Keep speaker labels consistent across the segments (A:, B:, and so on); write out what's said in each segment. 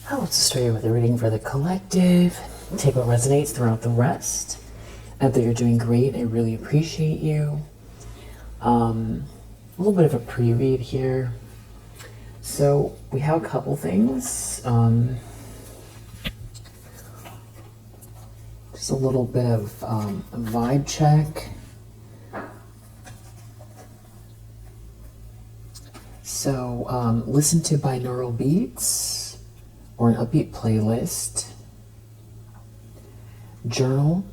A: Oh, let's start with a reading for the collective. Take what resonates throughout the rest. I that you're doing great. I really appreciate you. A little bit of a pre-read here. So we have a couple things. Just a little bit of a vibe check. So listen to binaural beats or an upbeat playlist. Journal.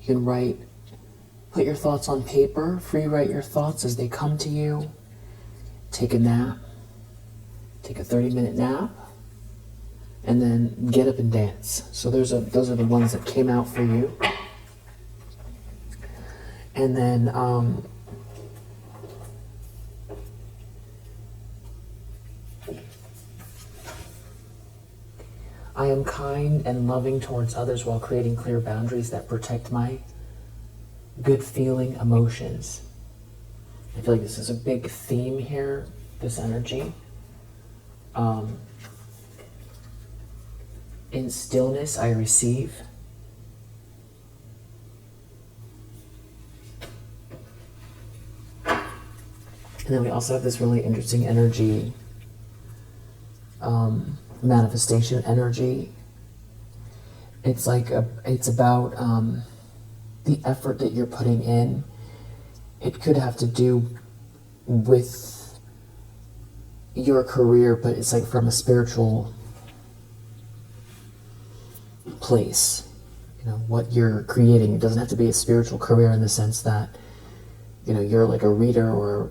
A: You can write, put your thoughts on paper, free write your thoughts as they come to you. Take a nap. Take a 30-minute nap. And then get up and dance. So those are the ones that came out for you. And then I am kind and loving towards others while creating clear boundaries that protect my good feeling emotions. I feel like this is a big theme here, this energy. In stillness, I receive. And then we also have this really interesting energy, manifestation energy. It's like it's about the effort that you're putting in. It could have to do with your career, but it's like from a spiritual place. You know, what you're creating. It doesn't have to be a spiritual career in the sense that, you know, you're like a reader or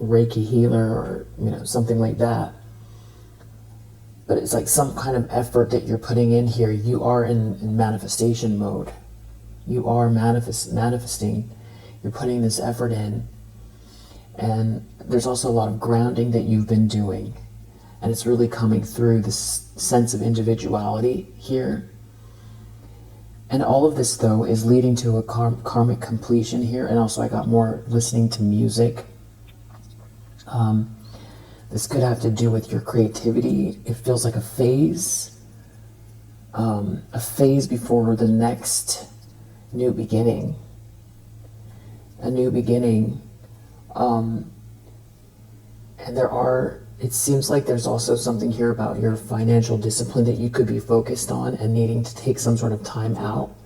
A: Reiki healer or, you know, something like that. But it's like some kind of effort that you're putting in here. You are in manifestation mode. You are manifesting. You're putting this effort in. And there's also a lot of grounding that you've been doing. And it's really coming through this sense of individuality here. And all of this, though, is leading to a karmic completion here. And also I got more listening to music. This could have to do with your creativity. It feels like a phase before the next new beginning. A new beginning. And it seems like there's also something here about your financial discipline that you could be focused on and needing to take some sort of time out.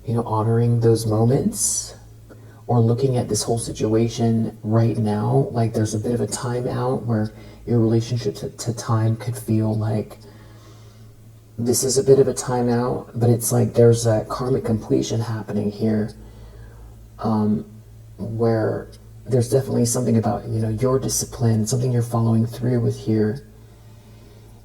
A: You know, honoring those moments. Or looking at this whole situation right now, like there's a bit of a time out where your relationship to time could feel like this is a bit of a time out, but it's like there's a karmic completion happening here, where there's definitely something about, you know, your discipline, something you're following through with here,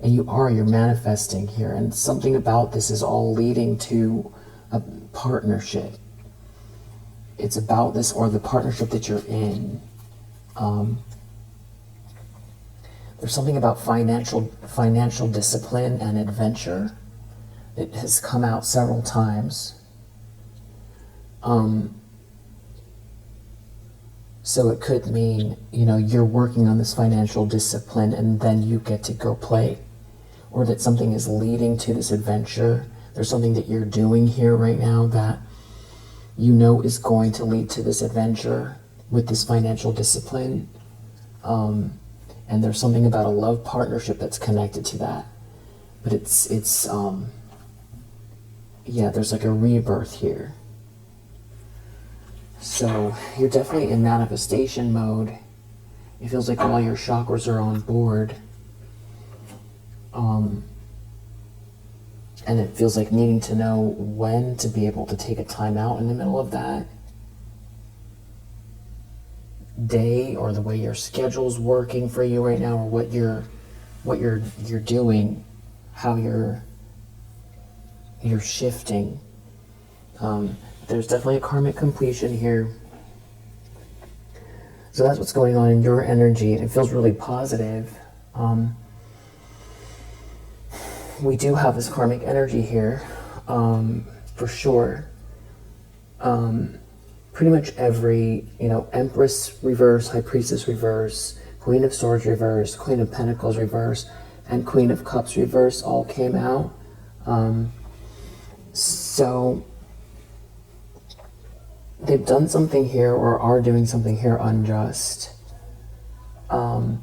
A: and you're manifesting here, and something about this is all leading to a partnership. It's about this, or the partnership that you're in. There's something about financial discipline and adventure that has come out several times. So it could mean, you know, you're working on this financial discipline and then you get to go play. Or that something is leading to this adventure. There's something that you're doing here right now that you know is going to lead to this adventure with this financial discipline. And there's something about a love partnership that's connected to that. But it's there's like a rebirth here. So you're definitely in manifestation mode. It feels like all your chakras are on board. And it feels like needing to know when to be able to take a time out in the middle of that day, or the way your schedule's working for you right now, or what you're doing, how you're shifting. There's definitely a karmic completion here. So that's what's going on in your energy, and it feels really positive. We do have this karmic energy here, for sure. Pretty much every, Empress reverse, High Priestess reverse, Queen of Swords reverse, Queen of Pentacles reverse, and Queen of Cups reverse all came out. So they've done something here or are doing something here unjust. And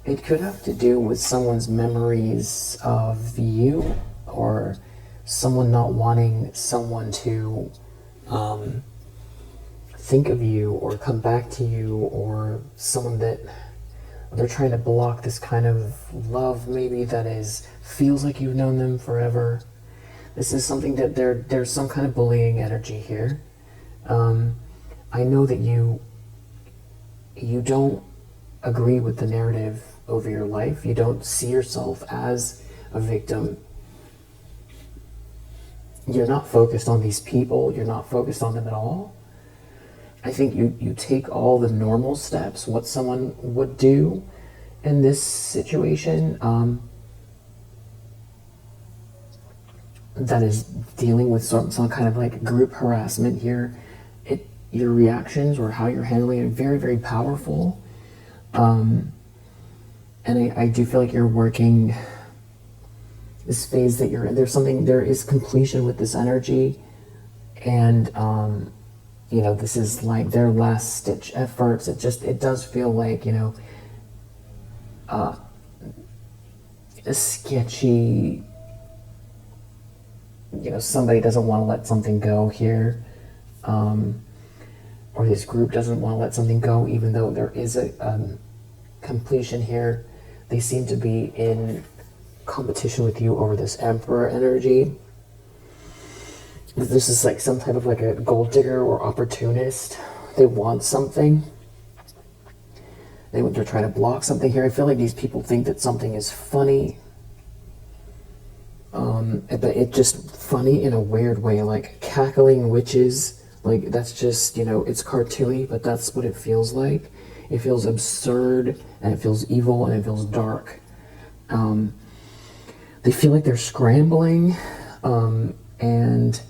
A: it could have to do with someone's memories of you, or someone not wanting someone to think of you or come back to you, or someone that they're trying to block this kind of love maybe that feels like you've known them forever. This is something that there's some kind of bullying energy here. I know that you don't agree with the narrative over your life. You don't see yourself as a victim. You're not focused on these people. You're not focused on them at all. I think you take all the normal steps, what someone would do in this situation, that is dealing with some kind of like group harassment here. Your reactions or how you're handling it are very, very powerful. And I do feel like you're working this phase that you're in. There is completion with this energy. And, this is like their last stitch efforts. It does feel like, a sketchy, somebody doesn't want to let something go here. Or this group doesn't want to let something go, even though there is a completion here. They seem to be in competition with you over this Emperor energy. This is like some type of like a gold digger or opportunist. They want something. They're trying to block something here. I feel like these people think that something is funny. But it's just funny in a weird way, like cackling witches. Like, that's just, it's cartoony, but that's what it feels like. It feels absurd, and it feels evil, and it feels dark. They feel like they're scrambling, and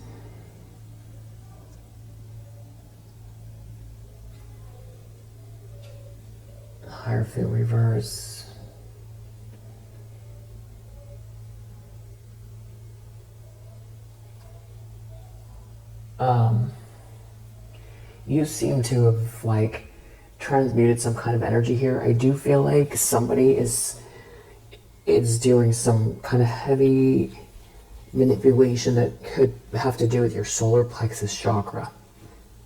A: Hierophant reverse. You seem to have like transmuted some kind of energy here. I do feel like somebody is doing some kind of heavy manipulation that could have to do with your solar plexus chakra.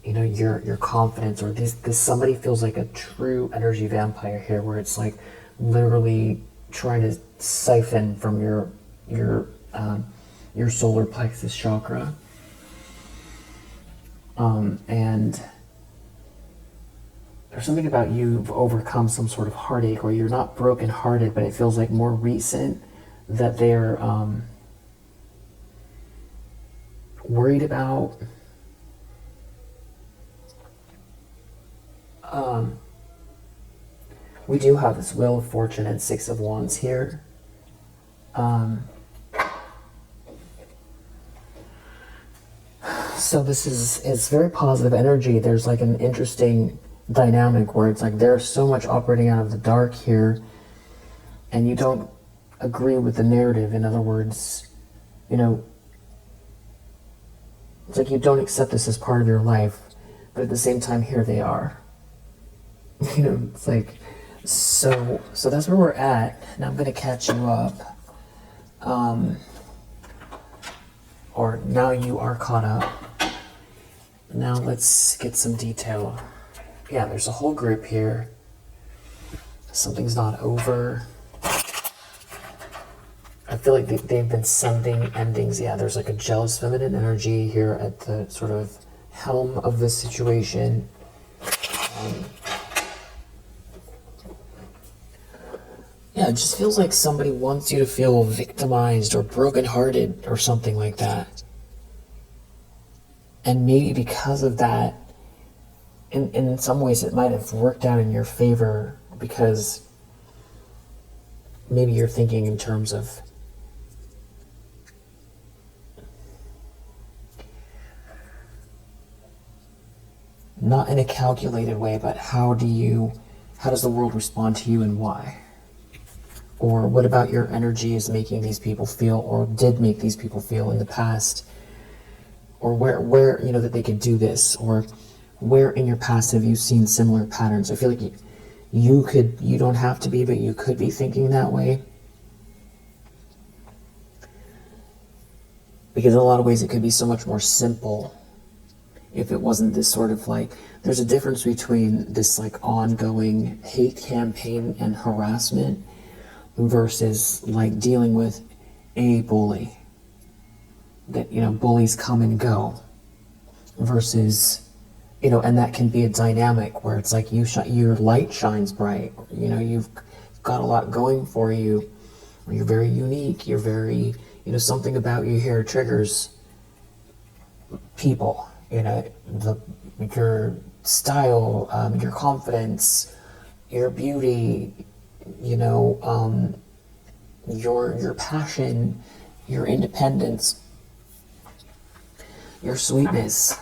A: Your confidence, or this somebody feels like a true energy vampire here, where it's like literally trying to siphon from your solar plexus chakra. And there's something about you've overcome some sort of heartache, or you're not broken hearted, but it feels like more recent that they're worried about. We do have this Wheel of Fortune and Six of Wands here. So it's very positive energy. There's like an interesting dynamic where it's like there's so much operating out of the dark here, and you don't agree with the narrative. In other words, it's like you don't accept this as part of your life, but at the same time, here they are. It's like, so that's where we're at. Now I'm going to catch you up. Or now you are caught up. Now let's get some detail. Yeah, there's a whole group here. Something's not over. I feel like they've been sending endings. Yeah, there's like a jealous feminine energy here at the sort of helm of this situation. Yeah, it just feels like somebody wants you to feel victimized or brokenhearted or something like that. And maybe because of that, in some ways it might have worked out in your favor, because maybe you're thinking in terms of not in a calculated way, but how do you How does the world respond to you and why? Or what about your energy is making these people feel, or did make these people feel in the past? Or where you know that they could do this, or where in your past have you seen similar patterns? I feel like you don't have to be, but you could be thinking that way. Because in a lot of ways it could be so much more simple if it wasn't this sort of like, there's a difference between this like ongoing hate campaign and harassment versus like dealing with a bully. That, you know, bullies come and go, versus, you know, and that can be a dynamic where it's like your light shines bright, you know, you've got a lot going for you, you're very unique, you're very, you know, something about you here triggers people, you know, your style, your confidence, your beauty, you know, your passion, your independence, your sweetness,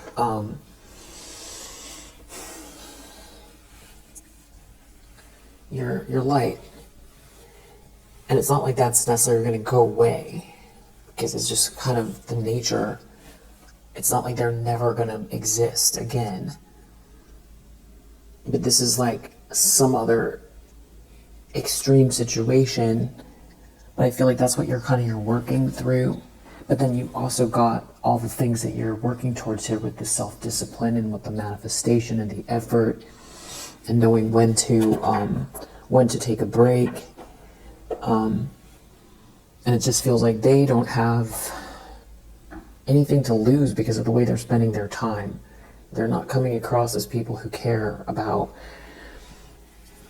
A: your light. And it's not like that's necessarily going to go away, because it's just kind of the nature. It's not like they're never going to exist again. But this is like some other extreme situation. But I feel like that's what you're working through. But then you also got all the things that you're working towards here with the self-discipline and with the manifestation and the effort and knowing when to take a break. And it just feels like they don't have anything to lose because of the way they're spending their time. They're not coming across as people who care about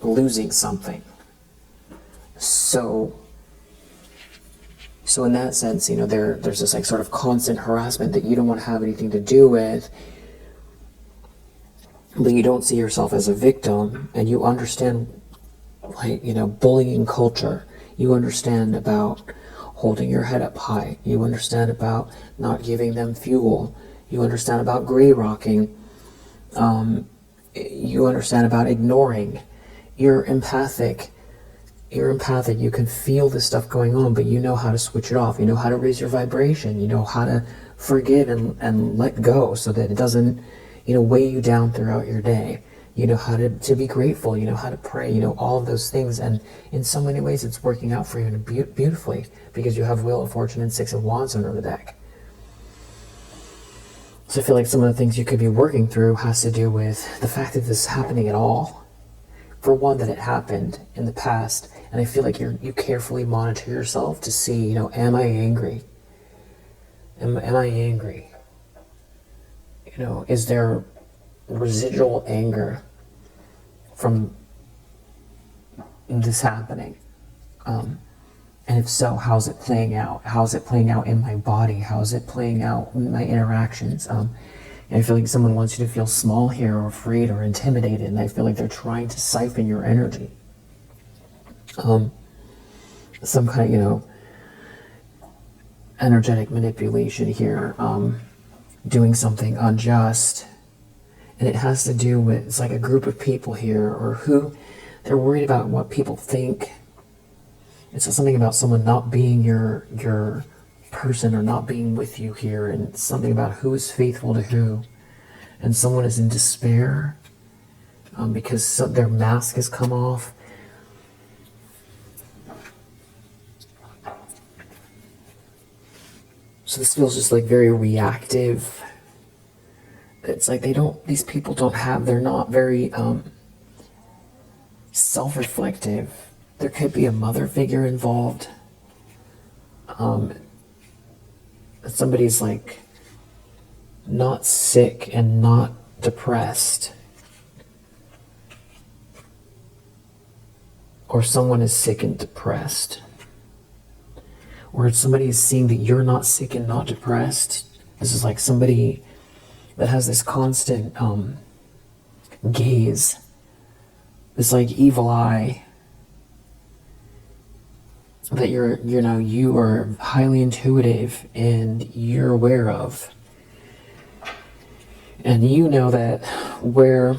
A: losing something. So in that sense, you know, there's this like sort of constant harassment that you don't want to have anything to do with, but you don't see yourself as a victim, and you understand, like, you know, bullying culture. You understand about holding your head up high. You understand about not giving them fuel. You understand about gray rocking. You understand about ignoring. You're empathic. You can feel the stuff going on, but you know how to switch it off. You know how to raise your vibration. You know how to forgive and let go so that it doesn't, you know, weigh you down throughout your day. You know how to be grateful. You know how to pray. You know, all of those things. And in so many ways, it's working out for you beautifully, because you have Wheel of Fortune and Six of Wands under the deck. So I feel like some of the things you could be working through has to do with the fact that this is happening at all. For one, that it happened in the past. And I feel like you carefully monitor yourself to see, you know, am I angry? Am I angry? You know, is there residual anger from this happening? And if so, how's it playing out? How's it playing out in my body? How's it playing out in my interactions? And I feel like someone wants you to feel small here, or afraid, or intimidated, and I feel like they're trying to siphon your energy. Some kind of, you know, energetic manipulation here, doing something unjust. And it has to do with, it's like a group of people here, or who, they're worried about what people think. It's something about someone not being your person, or not being with you here, and something about who is faithful to who. And someone is in despair because their mask has come off. So this feels just like very reactive. It's like these people they're not very self-reflective. There could be a mother figure involved. Somebody's like not sick and not depressed. Or someone is sick and depressed. Or somebody is seeing that you're not sick and not depressed. This is like somebody that has this constant gaze, this like evil eye that you are highly intuitive and you're aware of. And you know that where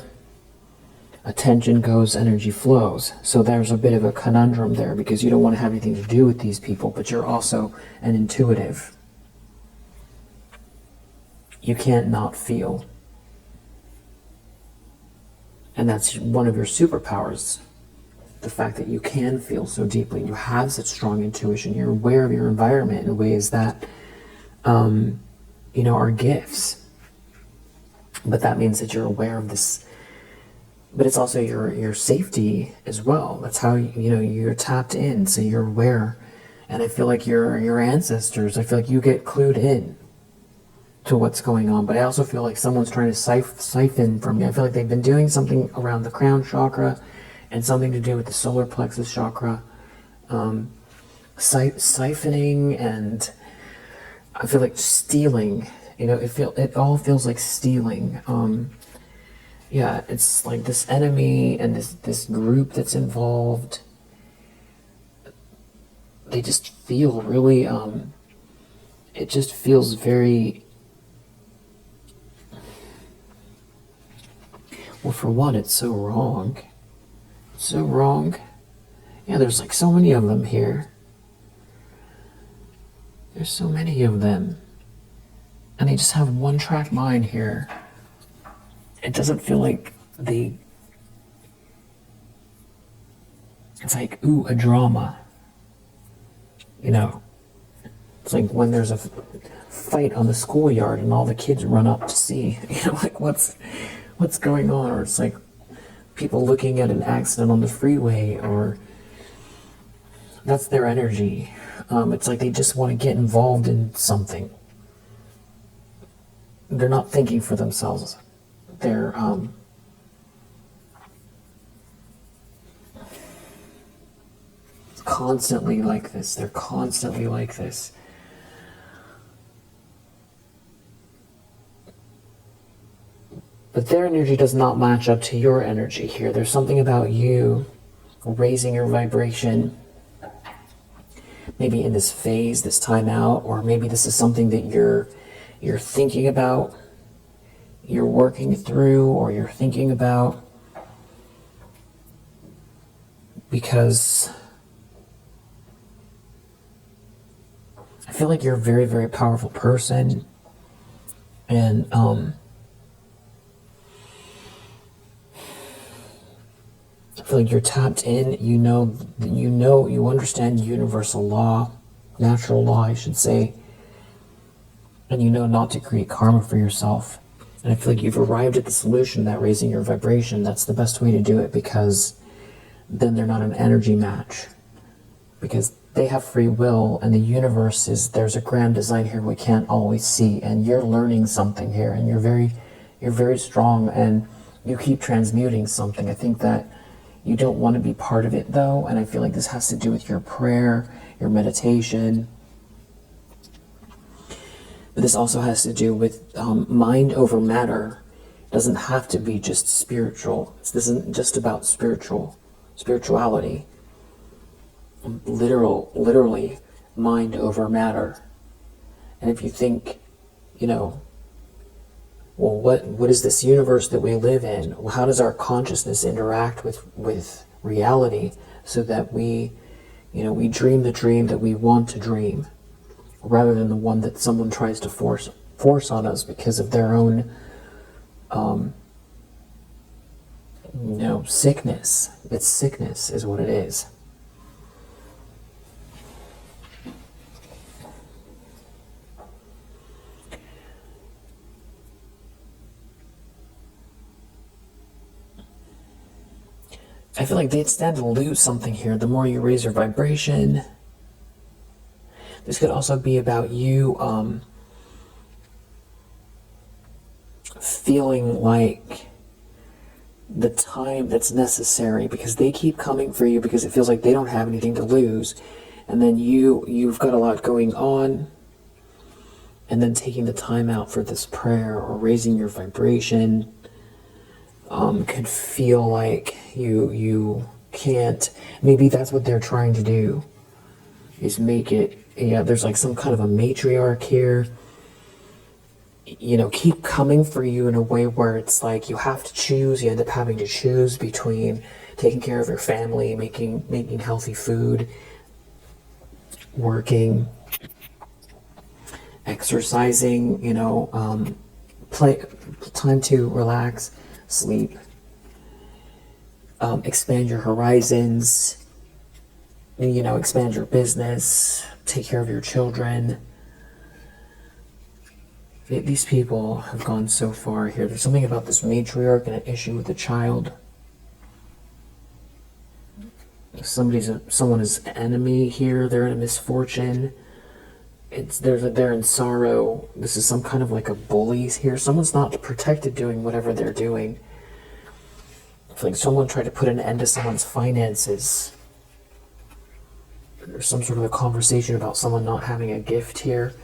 A: attention goes, energy flows. So there's a bit of a conundrum there, because you don't want to have anything to do with these people, but you're also an intuitive. You can't not feel. And that's one of your superpowers. The fact that you can feel so deeply. You have such strong intuition. You're aware of your environment in ways that, are gifts. But that means that you're aware of this. But it's also your safety as well. That's how, you're tapped in. So you're aware. And I feel like your ancestors, I feel like you get clued in to what's going on. But I also feel like someone's trying to siphon from you. I feel like they've been doing something around the crown chakra and something to do with the solar plexus chakra. Siphoning, and I feel like stealing. It all feels like stealing. Yeah, it's like this enemy and this group that's involved. They just feel really, it just feels very, well, for one, it's so wrong. So wrong. Yeah, there's like so many of them here. There's so many of them. And they just have one-track mind here. It doesn't feel like it's like, ooh, a drama. It's like when there's a fight on the schoolyard and all the kids run up to see, like what's going on, or it's like people looking at an accident on the freeway, or that's their energy. It's like they just want to get involved in something. They're not thinking for themselves. They're constantly like this. They're constantly like this. But their energy does not match up to your energy here. There's something about you raising your vibration, maybe in this phase, this time out, or maybe this is something that you're thinking about, you're working through, or you're thinking about, because I feel like you're a very, very powerful person, and I feel like you're tapped in. You understand universal law, natural law, I should say, and you know not to create karma for yourself. And I feel like you've arrived at the solution that raising your vibration, that's the best way to do it, because then they're not an energy match. Because they have free will, and the universe there's a grand design here we can't always see, and you're learning something here, and you're very strong, and you keep transmuting something. I think that you don't want to be part of it, though, and I feel like this has to do with your prayer, your meditation. But this also has to do with mind over matter. It doesn't have to be just spiritual. This isn't just about spirituality. Literally mind over matter. And if you think, well, what is this universe that we live in? Well, how does our consciousness interact with reality, so that we dream the dream that we want to dream, rather than the one that someone tries to force on us because of their own sickness. It's sickness is what it is. I feel like they'd stand to lose something here. The more you raise your vibration, this could also be about you feeling like the time that's necessary, because they keep coming for you because it feels like they don't have anything to lose, and then you've got a lot going on, and then taking the time out for this prayer or raising your vibration could feel like you can't. Maybe that's what they're trying to do, is make it, there's like some kind of a matriarch here, keep coming for you in a way where it's like you have to choose. You end up having to choose between taking care of your family, making healthy food, working, exercising, play time to relax, sleep, expand your horizons, expand your business, take care of your children. These people have gone so far here. There's something about this matriarch and an issue with the child. Someone is enemy here. They're in a misfortune. They're in sorrow. This is some kind of like a bully here. Someone's not protected doing whatever they're doing. It's like someone tried to put an end to someone's finances. There's some sort of a conversation about someone not having a gift here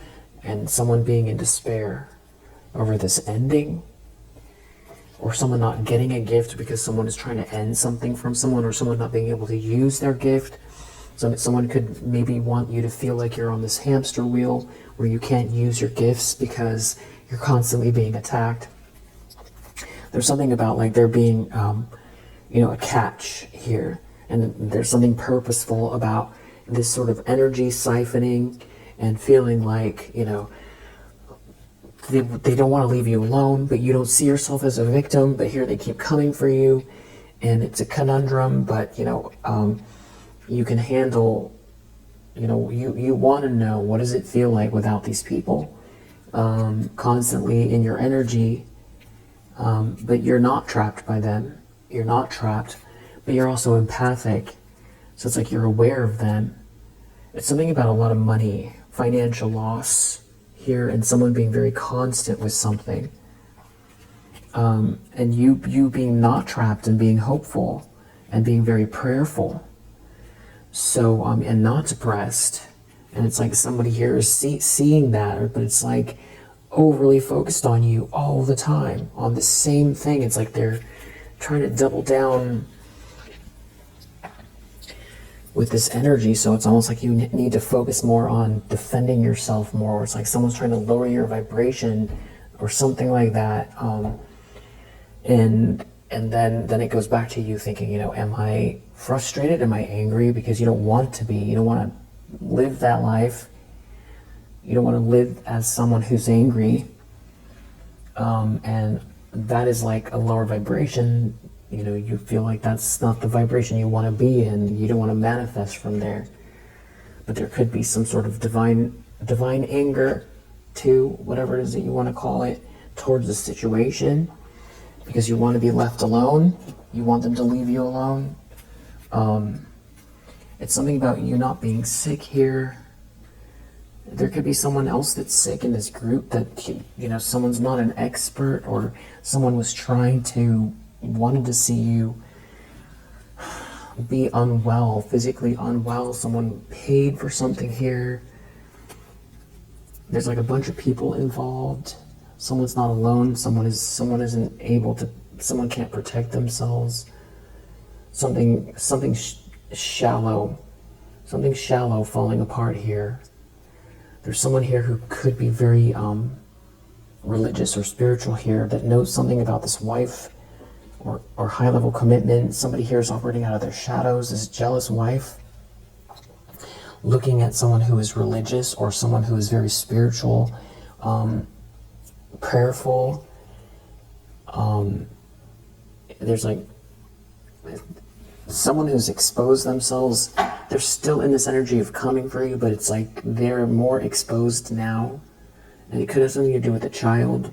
A: and someone being in despair over this ending. Or someone not getting a gift because someone is trying to end something from someone, or someone not being able to use their gift. So someone could maybe want you to feel like you're on this hamster wheel where you can't use your gifts because you're constantly being attacked. There's something about like there being, a catch here. And there's something purposeful about this sort of energy siphoning and feeling like, they don't want to leave you alone, but you don't see yourself as a victim, but here they keep coming for you. And it's a conundrum, but, you can handle, you want to know, what does it feel like without these people constantly in your energy, but you're not trapped by them. You're not trapped, but you're also empathic. So it's like you're aware of them. It's something about a lot of money, financial loss here, and someone being very constant with something. And you being not trapped and being hopeful and being very prayerful. So, and not depressed. And it's like somebody here is seeing that, but it's like overly focused on you all the time, on the same thing. It's like they're trying to double down with this energy. So it's almost like you need to focus more on defending yourself more. It's like someone's trying to lower your vibration or something like that. And then it goes back to you thinking, am I frustrated? Am I angry? Because you don't want to be. You don't want to live that life. You don't want to live as someone who's angry. And that is like a lower vibration. You feel like that's not the vibration you want to be in. You don't want to manifest from there. But there could be some sort of divine anger to whatever it is that you want to call it towards the situation, because you want to be left alone. You want them to leave you alone. It's something about you not being sick here. There could be someone else that's sick in this group that, someone's not an expert, or someone wanted to see you be unwell, physically unwell. Someone paid for something here. There's like a bunch of people involved. Someone's not alone. Someone can't protect themselves. Something shallow falling apart here. There's someone here who could be very religious or spiritual here, that knows something about this wife or high-level commitment. Somebody here is operating out of their shadows, this jealous wife, looking at someone who is religious or someone who is very spiritual, prayerful. There's like someone who's exposed themselves. They're still in this energy of coming for you, but it's like they're more exposed now. And it could have something to do with a child.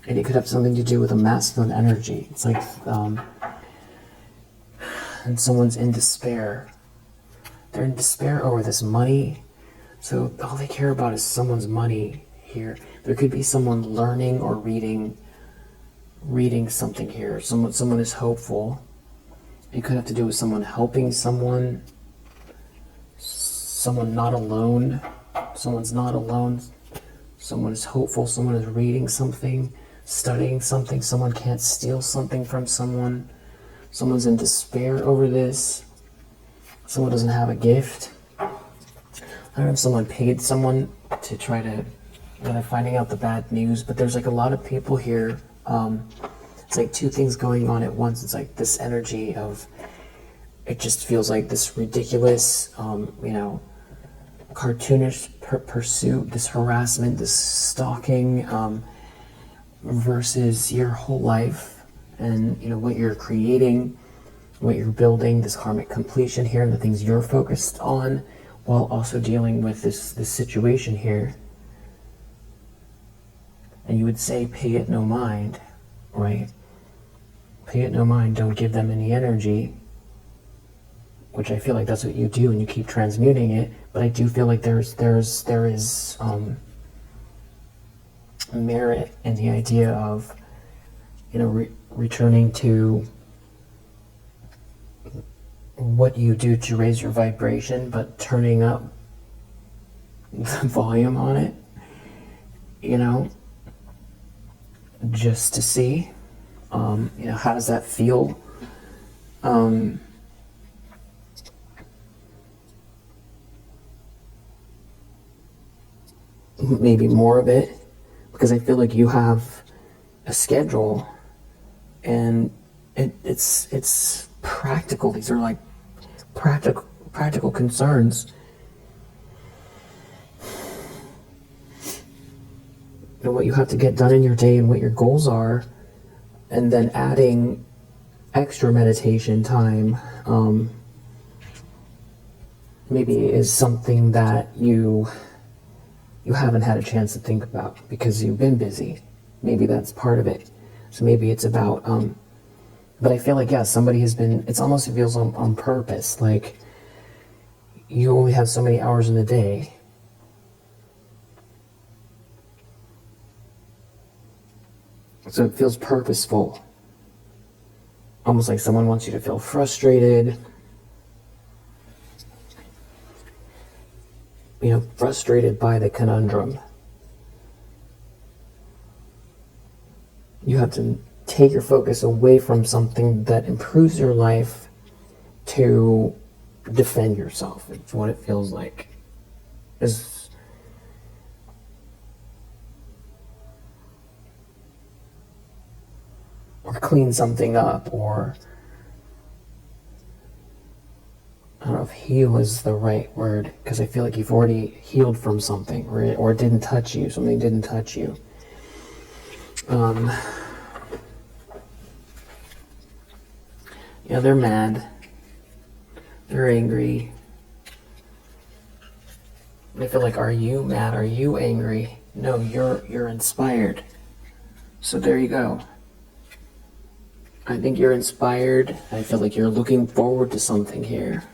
A: And it could have something to do with a masculine energy. It's like, and someone's in despair. They're in despair over this money. So all they care about is someone's money here. There could be someone learning or reading something here. Someone is hopeful. It could have to do with someone helping someone. Someone not alone. Someone's not alone. Someone is hopeful. Someone is reading something, studying something. Someone can't steal something from someone. Someone's in despair over this. Someone doesn't have a gift. I don't know if someone paid someone to try to they're finding out the bad news, but there's like a lot of people here. It's like two things going on at once. It's like this energy of, it just feels like this ridiculous, cartoonish pursuit, this harassment, this stalking, versus your whole life and, what you're creating, what you're building, this karmic completion here, and the things you're focused on, while also dealing with this situation here. And you would say, pay it no mind, right? Pay it no mind, don't give them any energy, which I feel like that's what you do, and you keep transmuting it. But I do feel like there is merit in the idea of, returning to what you do to raise your vibration, but turning up the volume on it, just to see, how does that feel? Maybe more of it, because I feel like you have a schedule, and it's practical. These are like practical concerns. What you have to get done in your day and what your goals are, and then adding extra meditation time maybe is something that you haven't had a chance to think about because you've been busy. Maybe that's part of it. So maybe it's about but I feel like, yeah, somebody has been, it feels on purpose, like you only have so many hours in the day. So it feels purposeful. Almost like someone wants you to feel frustrated. Frustrated by the conundrum. You have to take your focus away from something that improves your life to defend yourself. It's what it feels like. Or clean something up, or I don't know if heal is the right word, because I feel like you've already healed from something, or it didn't touch you, something didn't touch you. Yeah, they're mad. They're angry. I feel like, are you mad? Are you angry? No, you're inspired. So there you go. I think you're inspired. I feel like you're looking forward to something here.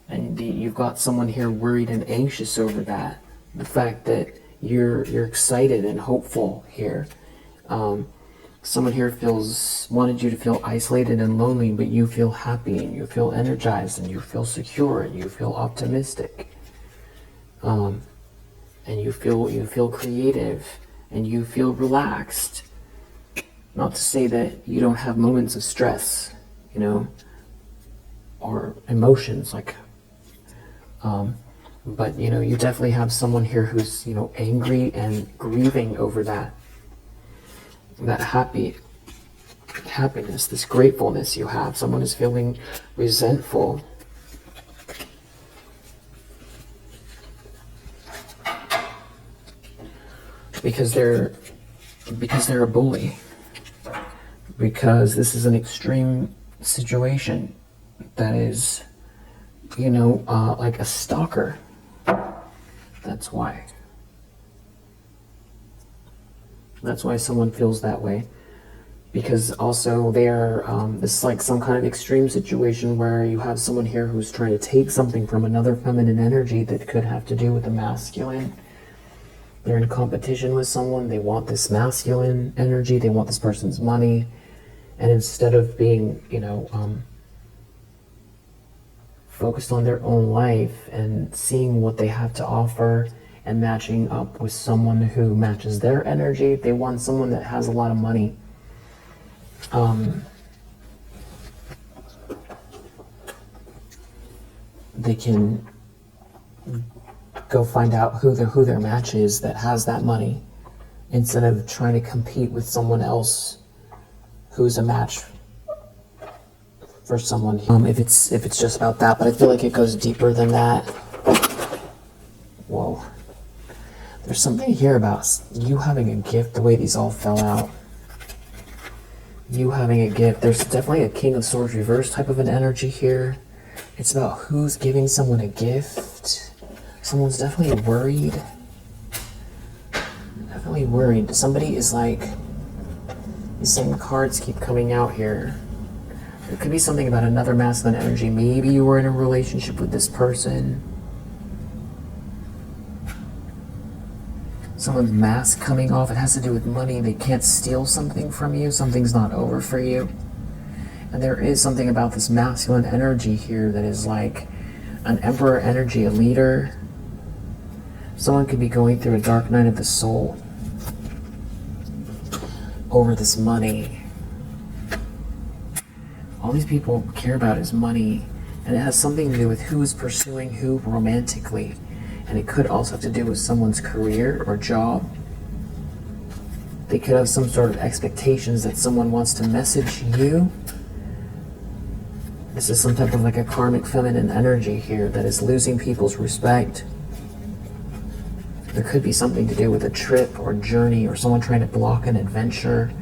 A: And you've got someone here worried and anxious over that. The fact that you're excited and hopeful here. Someone here wanted you to feel isolated and lonely, but you feel happy and you feel energized and you feel secure and you feel optimistic. And you feel creative and you feel relaxed. Not to say that you don't have moments of stress, or emotions, like, but you definitely have someone here who's angry and grieving over that happiness, this gratefulness you have. Someone is feeling resentful. Because they're a bully. Because this is an extreme situation that is, like a stalker. That's why. That's why someone feels that way. Because also they're, this is like some kind of extreme situation where you have someone here who's trying to take something from another feminine energy that could have to do with the masculine. They're in competition with someone. They want this masculine energy. They want this person's money. And instead of being, focused on their own life and seeing what they have to offer and matching up with someone who matches their energy, they want someone that has a lot of money. They can go find out who their match is that has that money, instead of trying to compete with someone else who's a match for someone. If it's just about that, but I feel like it goes deeper than that. Whoa. There's something here about you having a gift, the way these all fell out. You having a gift. There's definitely a King of Swords reverse type of an energy here. It's about who's giving someone a gift. Someone's definitely worried. Definitely worried. Somebody is like, these same cards keep coming out here. There could be something about another masculine energy. Maybe you were in a relationship with this person. Someone's mask coming off. It has to do with money. They can't steal something from you. Something's not over for you. And there is something about this masculine energy here that is like an emperor energy, a leader. Someone could be going through a dark night of the soul over this money. All these people care about is money, and it has something to do with who is pursuing who romantically. And it could also have to do with someone's career or job. They could have some sort of expectations that someone wants to message you. This is some type of like a karmic feminine energy here that is losing people's respect. There could be something to do with a trip or journey or someone trying to block an adventure.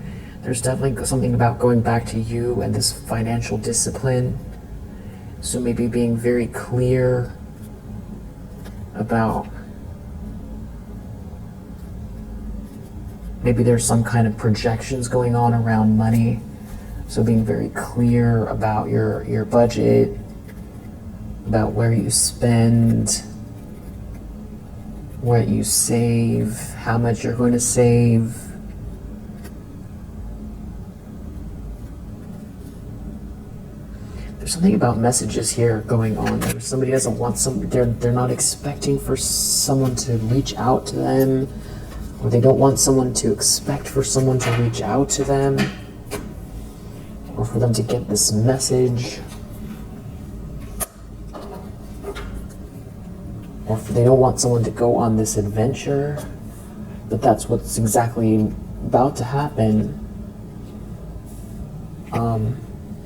A: There's definitely something about going back to you and this financial discipline. So maybe being very clear about, maybe there's some kind of projections going on around money. So being very clear about your budget, about where you spend, what you save, how much you're going to save. There's something about messages here going on. There's somebody doesn't want they're not expecting for someone to reach out to them, or they don't want someone to expect for someone to reach out to them, or for them to get this message, or if they don't want someone to go on this adventure, but that's what's exactly about to happen.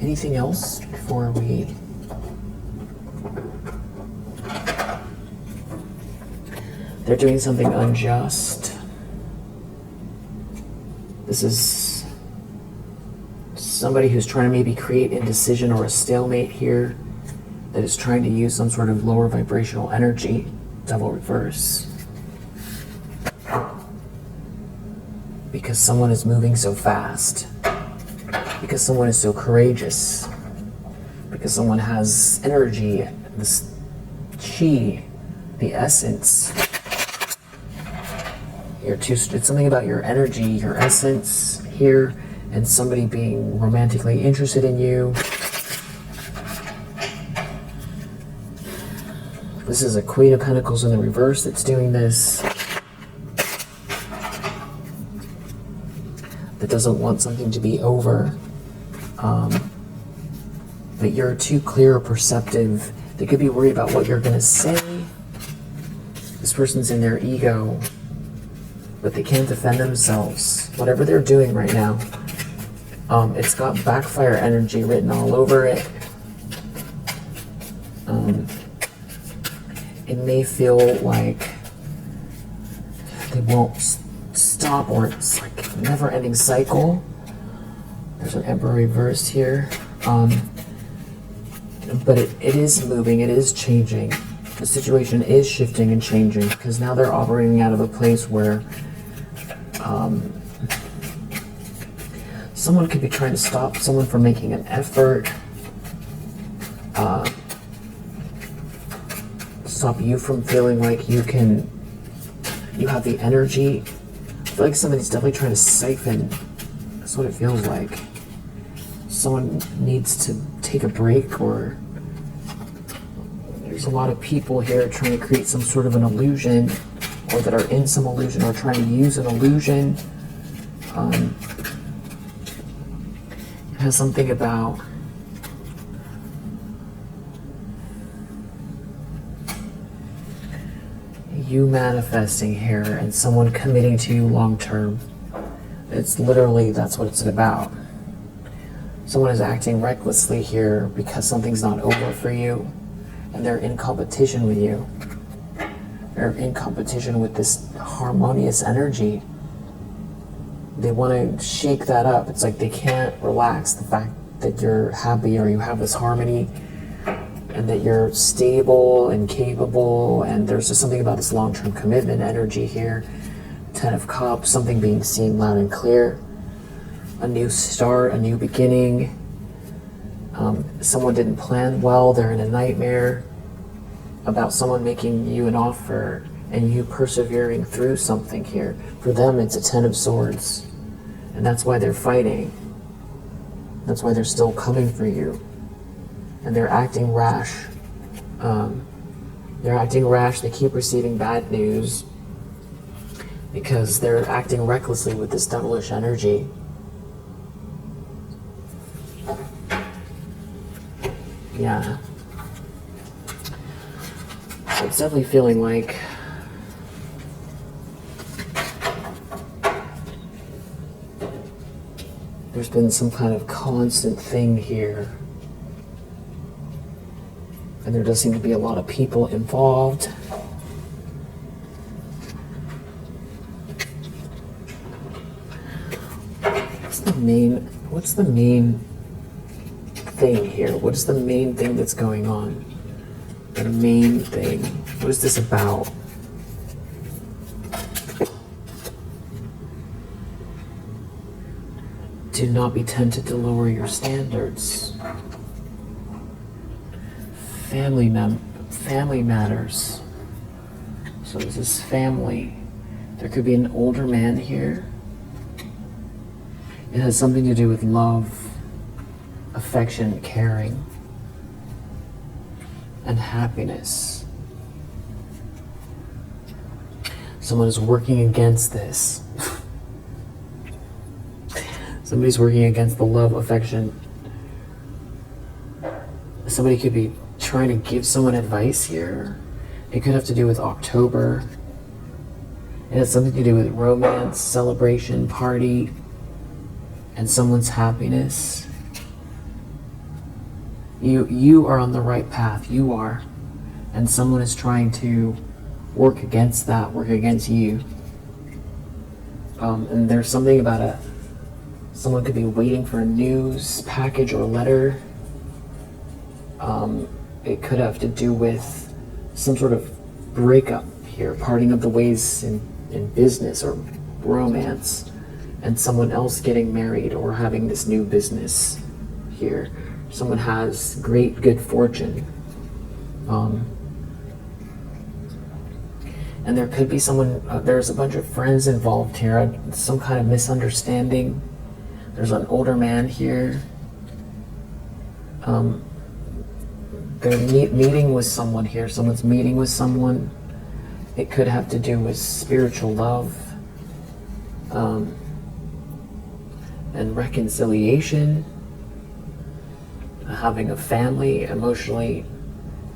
A: Anything else before we... They're doing something unjust. This is somebody who's trying to maybe create indecision or a stalemate here, that is trying to use some sort of lower vibrational energy. Devil reverse. Because someone is moving so fast. Because someone is so courageous. Because someone has energy, this chi, the essence. It's something about your energy, your essence here, and somebody being romantically interested in you. This is a Queen of Pentacles in the reverse that's doing this. That doesn't want something to be over. But you're too clear or perceptive. They could be worried about what you're going to say. This person's in their ego, but they can't defend themselves. Whatever they're doing right now, it's got backfire energy written all over it. It may feel like they won't stop, or it's like a never-ending cycle. There's an Emperor reversed here. But it is moving, it is changing. The situation is shifting and changing, because now they're operating out of a place where someone could be trying to stop someone from making an effort, stop you from feeling like you have the energy. I feel like somebody's definitely trying to siphon. That's what it feels like. Someone needs to take a break, or there's a lot of people here trying to create some sort of an illusion, or that are in some illusion, or trying to use an illusion. It has something about you manifesting here and someone committing to you long term. It's literally, that's what it's about. Someone is acting recklessly here because something's not over for you, and they're in competition with you. They're in competition with this harmonious energy. They want to shake that up. It's like they can't relax the fact that you're happy or you have this harmony and that you're stable and capable, and there's just something about this long-term commitment energy here. 10 of Cups, something being seen loud and clear. A new start, a new beginning. Someone didn't plan well, they're in a nightmare about someone making you an offer and you persevering through something here. For them, it's a 10 of Swords, and that's why they're fighting. That's why they're still coming for you. And they're acting rash. They keep receiving bad news because they're acting recklessly with this devilish energy. Yeah. So it's definitely feeling like there's been some kind of constant thing here. And there does seem to be a lot of people involved. What's the main thing here? What is the main thing that's going on? The main thing. What is this about? Do not be tempted to lower your standards. Family matters. So this is family. There could be an older man here. It has something to do with love, affection, caring, and happiness. Someone is working against this. Somebody's working against the love, affection. Somebody could be trying to give someone advice here. It could have to do with October. It has something to do with romance, celebration, party, and someone's happiness. You are on the right path. You are. And someone is trying to work against that, work against you. And there's something about someone could be waiting for a news package or letter. It could have to do with some sort of breakup here, parting of the ways in business or romance, and someone else getting married or having this new business here. Someone has great good fortune. And there could be someone, there's a bunch of friends involved here, some kind of misunderstanding. There's an older man here. They're meeting with someone here. Someone's meeting with someone. It could have to do with spiritual love and reconciliation, having a family, emotionally,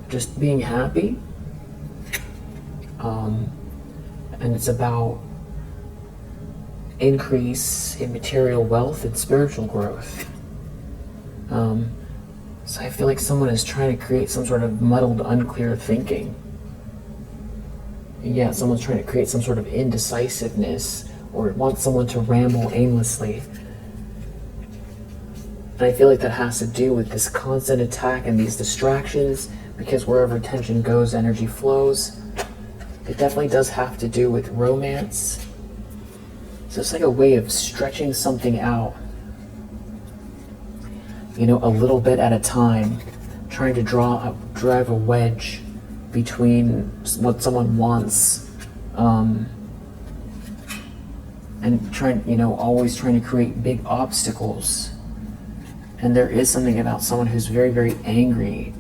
A: just being happy. And it's about increase in material wealth and spiritual growth. So I feel like someone is trying to create some sort of muddled, unclear thinking. Yeah, someone's trying to create some sort of indecisiveness or wants someone to ramble aimlessly. And I feel like that has to do with this constant attack and these distractions, because wherever tension goes, energy flows. It definitely does have to do with romance. So it's like a way of stretching something out, you know, a little bit at a time, trying to drive a wedge between what someone wants, and trying, you know, always trying to create big obstacles. And there is something about someone who's very, very angry,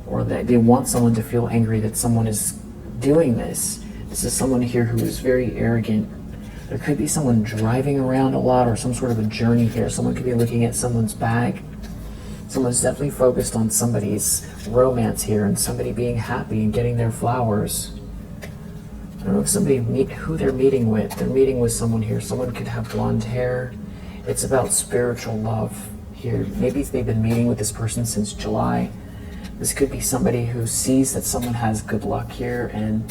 A: or that they want someone to feel angry that someone is doing this. This is someone here who is very arrogant. There could be someone driving around a lot or some sort of a journey here. Someone could be looking at someone's bag. Someone's definitely focused on somebody's romance here and somebody being happy and getting their flowers. I don't know if who they're meeting with. They're meeting with someone here. Someone could have blonde hair. It's about spiritual love here. Maybe they've been meeting with this person since July. This could be somebody who sees that someone has good luck here, and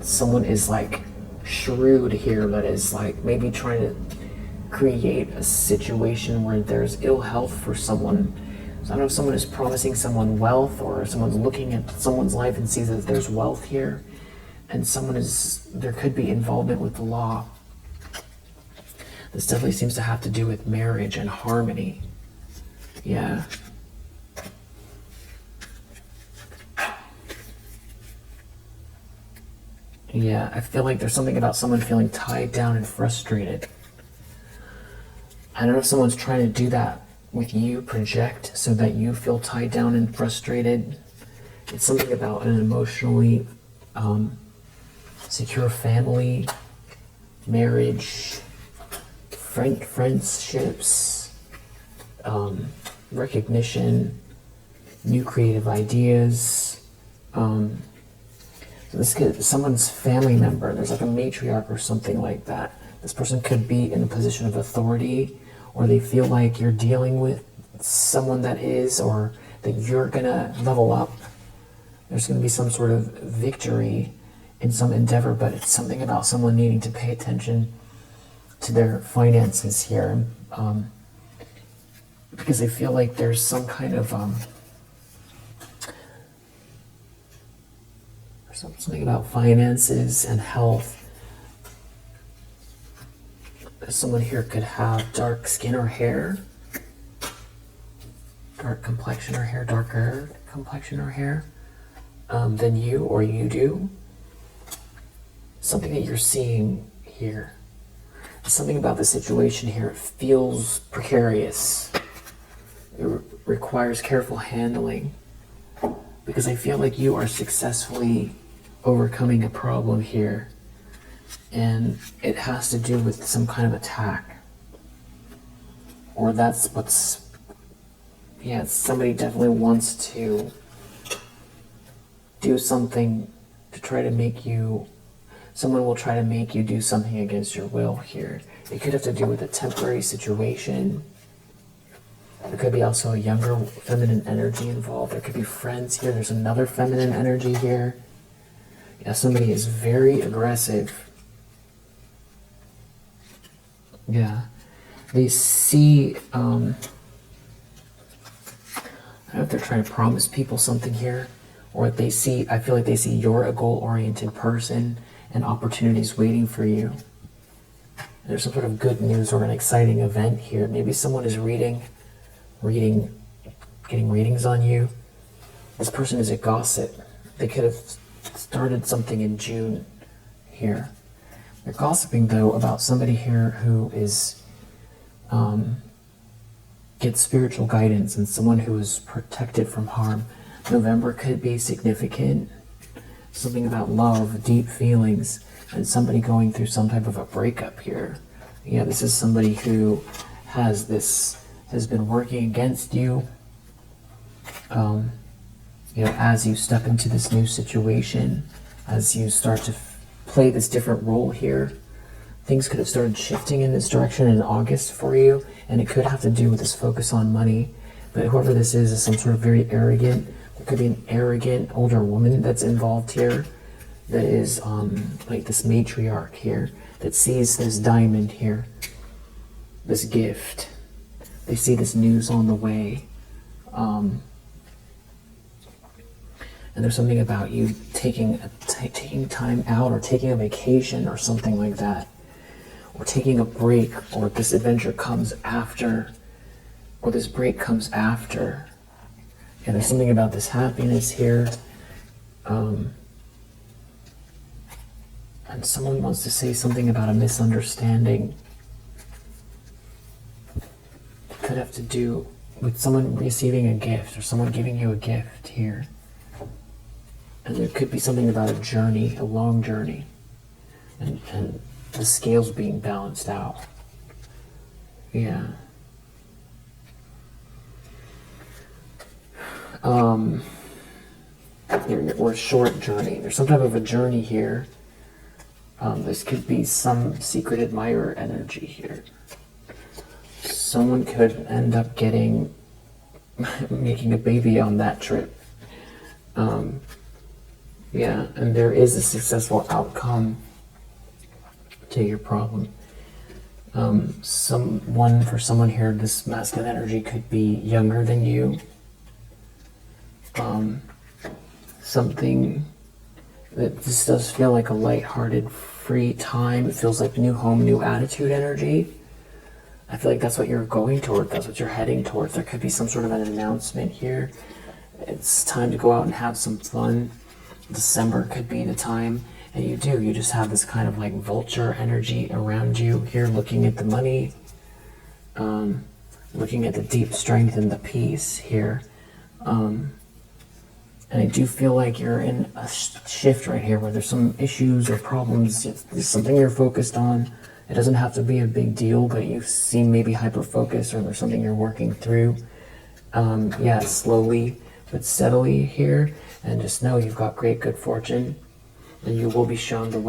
A: someone is like shrewd here, that is like maybe trying to create a situation where there's ill health for someone. So I don't know if someone is promising someone wealth, or someone's looking at someone's life and sees that there's wealth here, and there could be involvement with the law. This definitely seems to have to do with marriage and harmony. Yeah. Yeah, I feel like there's something about someone feeling tied down and frustrated. I don't know if someone's trying to do that with you, project, so that you feel tied down and frustrated. It's something about an emotionally secure family, marriage, friendships, recognition, new creative ideas. Someone's family member, there's like a matriarch or something like that. This person could be in a position of authority, or they feel like you're dealing with someone that is, or that you're gonna level up. There's gonna be some sort of victory in some endeavor, but it's something about someone needing to pay attention to their finances here, because they feel like there's some kind of something about finances and health. Someone here could have dark skin or hair, dark complexion or hair, darker complexion or hair than you, or you do. Something that you're seeing here. Something about the situation here, it feels precarious. It requires careful handling, because I feel like you are successfully overcoming a problem here, and it has to do with some kind of attack, or somebody definitely wants to do something to try to make you, someone will try to make you do something against your will here. It could have to do with a temporary situation. There could be also a younger feminine energy involved. There could be friends here. There's another feminine energy here. Yeah, somebody is very aggressive. Yeah. They see, I don't know if they're trying to promise people something here, or I feel like they see you're a goal-oriented person and opportunities waiting for you. There's some sort of good news or an exciting event here. Maybe someone is getting readings on you. This person is a gossip. They could have started something in June here. They're gossiping though about somebody here who is gets spiritual guidance, and someone who is protected from harm. November could be significant. Something about love, deep feelings, and somebody going through some type of a breakup here. Yeah, this is somebody who has been working against you. As you step into this new situation, as you start to play this different role here, things could have started shifting in this direction in August for you, and it could have to do with this focus on money. But whoever this is some sort of very arrogant. There could be an arrogant older woman that's involved here, that is like this matriarch here, that sees this diamond here, this gift. They see this news on the way. And there's something about you taking time out, or taking a vacation or something like that, or taking a break, or this adventure comes after, or this break comes after. And there's something about this happiness here. And someone wants to say something about a misunderstanding. It could have to do with someone receiving a gift, or someone giving you a gift here. And there could be something about a journey, a long journey, and the scales being balanced out. Yeah. or a short journey. There's some type of a journey here. This could be some secret admirer energy here. Someone could end up making a baby on that trip. Yeah, and there is a successful outcome to your problem. For someone here, this masculine energy could be younger than you. Something that this does feel like a lighthearted, free time. It feels like new home, new attitude energy. I feel like that's what you're going toward. That's what you're heading towards. There could be some sort of an announcement here. It's time to go out and have some fun. December could be the time. And you just have this kind of like vulture energy around you here, looking at the money, looking at the deep strength and the peace here. And I do feel like you're in a shift right here where there's some issues or problems. There's something you're focused on. It doesn't have to be a big deal, but you seem maybe hyper-focused, or there's something you're working through. Yeah, slowly but steadily here. And just know you've got great good fortune, and you will be shown the way.